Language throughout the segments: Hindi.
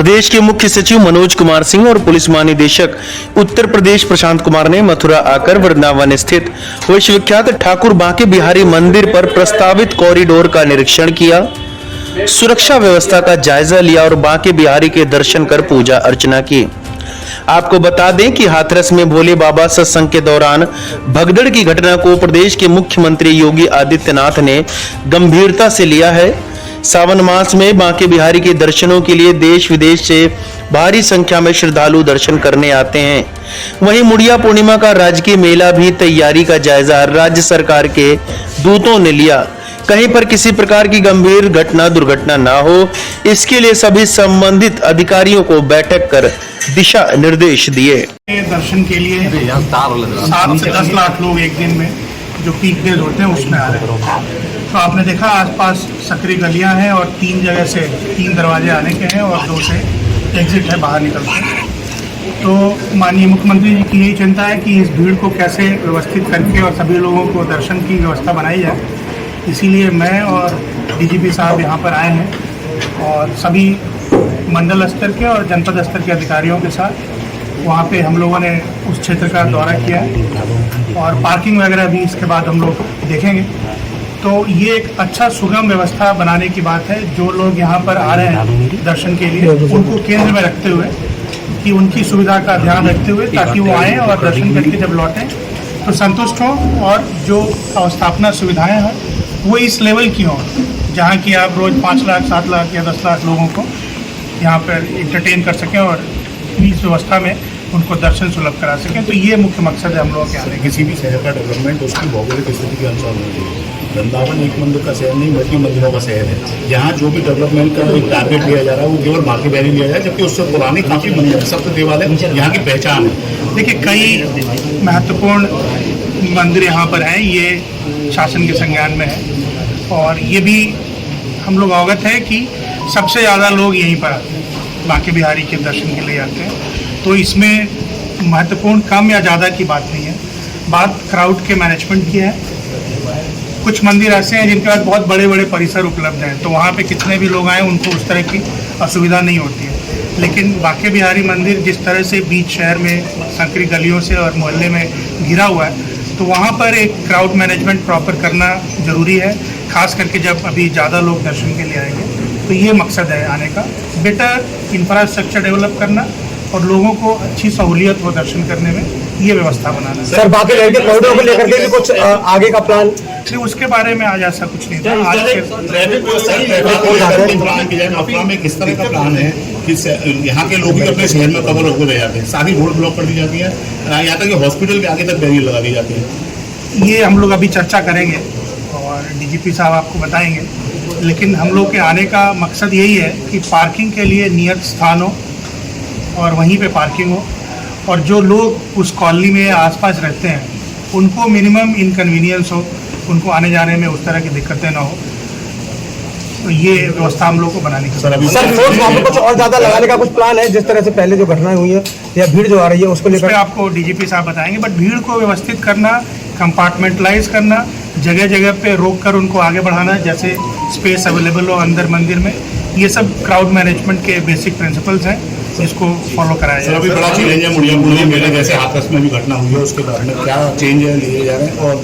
प्रदेश के मुख्य सचिव मनोज कुमार सिंह और पुलिस महानिदेशक उत्तर प्रदेश प्रशांत कुमार ने मथुरा आकर वृंदावन स्थित विश्वविख्यात ठाकुर बांके बिहारी मंदिर पर प्रस्तावित कॉरिडोर का निरीक्षण किया, सुरक्षा व्यवस्था का जायजा लिया और बांके बिहारी के दर्शन कर पूजा अर्चना की। आपको बता दें कि हाथरस में भोले बाबा सत्संग के दौरान भगदड़ की घटना को प्रदेश के मुख्यमंत्री योगी आदित्यनाथ ने गंभीरता से लिया है। सावन मास में बांके बिहारी के दर्शनों के लिए देश विदेश से भारी संख्या में श्रद्धालु दर्शन करने आते हैं। वहीं मुड़िया पूर्णिमा का राजकीय मेला भी तैयारी का जायजा राज्य सरकार के दूतों ने लिया। कहीं पर किसी प्रकार की गंभीर दुर्घटना ना हो, इसके लिए सभी संबंधित अधिकारियों को बैठक कर दिशा निर्देश दिए। दर्शन के लिए 7 से 10 लाख लोग एक दिन में जो पीक डेज होते हैं उसमें आ रहे हैं। तो आपने देखा आसपास सकरी गलियां हैं और 3 जगह से 3 दरवाजे आने के हैं और 2 से एग्जिट है बाहर निकलते। तो माननीय मुख्यमंत्री जी की यही चिंता है कि इस भीड़ को कैसे व्यवस्थित करके और सभी लोगों को दर्शन की व्यवस्था बनाई जाए। इसीलिए मैं और डीजीपी साहब यहाँ पर आए हैं और सभी मंडल स्तर के और जनपद स्तर के अधिकारियों के साथ वहाँ पे हम लोगों ने उस क्षेत्र का दौरा किया है और पार्किंग वगैरह भी इसके बाद हम लोग देखेंगे। तो ये एक अच्छा सुगम व्यवस्था बनाने की बात है। जो लोग यहाँ पर आ रहे हैं दर्शन के लिए उनको केंद्र में रखते हुए कि उनकी सुविधा का ध्यान रखते हुए ताकि वो आएँ और दर्शन करके जब लौटें तो संतुष्ट हों और जो अवस्थापना सुविधाएँ हैं वो इस लेवल की हों जहाँ की आप रोज़ 5 लाख 7 लाख या 10 लाख लोगों को यहाँ पर एंटरटेन कर सकें और इस व्यवस्था में उनको दर्शन सुलभ करा सकें। तो ये मुख्य मकसद है हम लोगों के आने। किसी भी शहर का डेवलपमेंट उसकी भौगोलिक स्थिति के अनुसार होना चाहिए। वृंदावन एक मंदिर का शहर नहीं बल्कि मंदिरों का शहर है। यहाँ जो भी डेवलपमेंट का एक टारगेट लिया जा रहा है वो केवल बांके बिहारी लिया जाए, जबकि उससे पुराने काफ़ी मंदिर सप्त देवालय यहाँ की पहचान है। देखिए कई महत्वपूर्ण मंदिर यहाँ पर हैं, ये शासन के संज्ञान में है और ये भी हम लोग अवगत है कि सबसे ज़्यादा लोग यहीं पर आते हैं, बांके बिहारी के दर्शन के लिए आते हैं। तो इसमें महत्वपूर्ण कम या ज़्यादा की बात नहीं है, बात क्राउड के मैनेजमेंट की है। कुछ मंदिर ऐसे हैं जिनके पास बहुत बड़े बड़े परिसर उपलब्ध हैं, तो वहाँ पे कितने भी लोग आएँ उनको उस तरह की असुविधा नहीं होती है। लेकिन बांके बिहारी मंदिर जिस तरह से बीच शहर में संकरी गलियों से और मोहल्ले में घिरा हुआ है, तो वहाँ पर एक क्राउड मैनेजमेंट प्रॉपर करना ज़रूरी है, खास करके जब अभी ज़्यादा लोग दर्शन के लिए आएंगे। तो ये मकसद है आने का, बेटर इंफ्रास्ट्रक्चर डेवलप करना और लोगों को अच्छी सहूलियत हो दर्शन करने में, ये व्यवस्था बनाना। सर बाकी के कॉरिडोर को लेकर के कुछ आगे का प्लान नहीं, उसके बारे में आज ऐसा कुछ नहीं था। आज मथुरा में किस तरह का प्लान है कि यहाँ के लोग भी अपने शहर में कवर होकर रह जाते हैं, सारी रोड ब्लॉक कर दी जाती है, यहाँ तक कि हॉस्पिटल के आगे तक बैरियर लगा दी जाती है। ये हम लोग अभी चर्चा करेंगे और डीजीपी साहब आपको बताएंगे, लेकिन हम लोग के आने का मकसद यही है कि पार्किंग के लिए नियत स्थान हो और वहीं पे पार्किंग हो और जो लोग उस कॉलोनी में आसपास रहते हैं उनको मिनिमम इनकन्वीनियंस हो, उनको आने जाने में उस तरह की दिक्कतें ना हो। तो ये व्यवस्था हम लोग को बनाने की। सर वहाँ पे कुछ और ज़्यादा लगाने का कुछ प्लान है, जिस तरह से पहले जो घटनाएं हुई है या भीड़ जो आ रही है उसको लेकर? आपको डीजीपी साहब बताएंगे, बट भीड़ को व्यवस्थित करना, कंपार्टमेंटाइज करना, जगह जगह पे रोक कर उनको आगे बढ़ाना, जैसे स्पेस अवेलेबल हो अंदर मंदिर में, ये सब क्राउड मैनेजमेंट के बेसिक प्रिंसिपल्स हैं, इसको फॉलो कराया जाए। अभी बड़ा चैलेंज है मुड़िया पूर्णिमा मेले जैसे हाथरस में भी घटना हुई है, उसके बारे में क्या चेंज है लिए जा रहे हैं और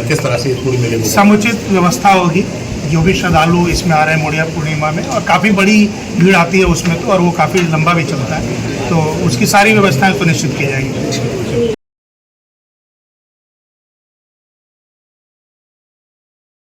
किस तरह से पूरी मेले को समुचित व्यवस्था होगी। जो भी श्रद्धालु इसमें आ रहे हैं मुड़िया पूर्णिमा में, और काफ़ी बड़ी भीड़ आती है उसमें तो, और वो काफ़ी लंबा भी चलता है, तो उसकी सारी व्यवस्थाएं सुनिश्चित की जाएगी।